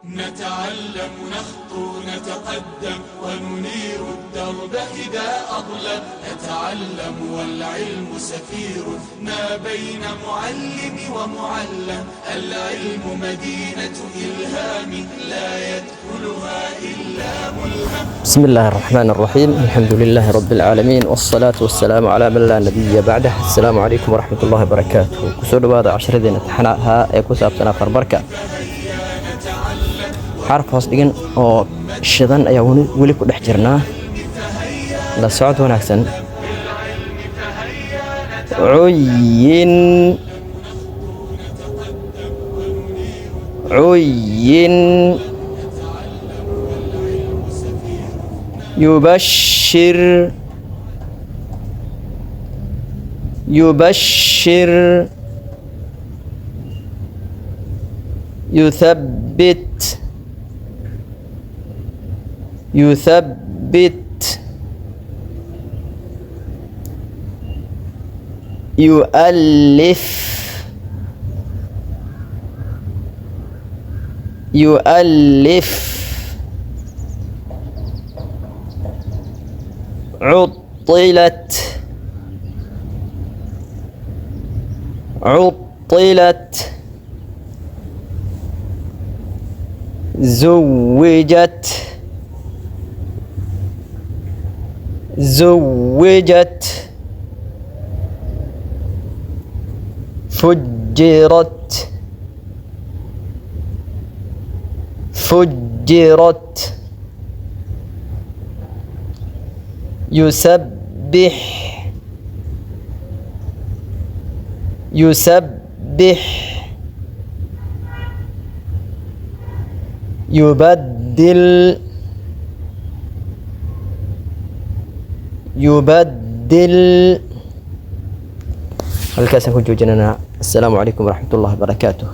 نتعلم نخطو نتقدم وننير الدرب إذا أظلم. نتعلم والعلم سفير ما بين معلم ومعلم. العلم مدينة إلهام لا يدخلها إلا ملهم. بسم الله الرحمن الرحيم. الحمد لله رب العالمين والصلاة والسلام على من لا نبي بعده. السلام عليكم ورحمة الله وبركاته. كسر بعض 10 دين امتحانها كسب سنة فربركة حرف هوس دقن أو شدن أيون ولي كل حجرنا لا صعد ونحسن عين عين يبشر يبشر يثبت يثبت يؤلف يؤلف عطلت عطلت زوجت زوجت فجرت فجرت يسبح يسبح يبدل يبدل. هل كاسن كنتو جننا. السلام عليكم ورحمة الله وبركاته.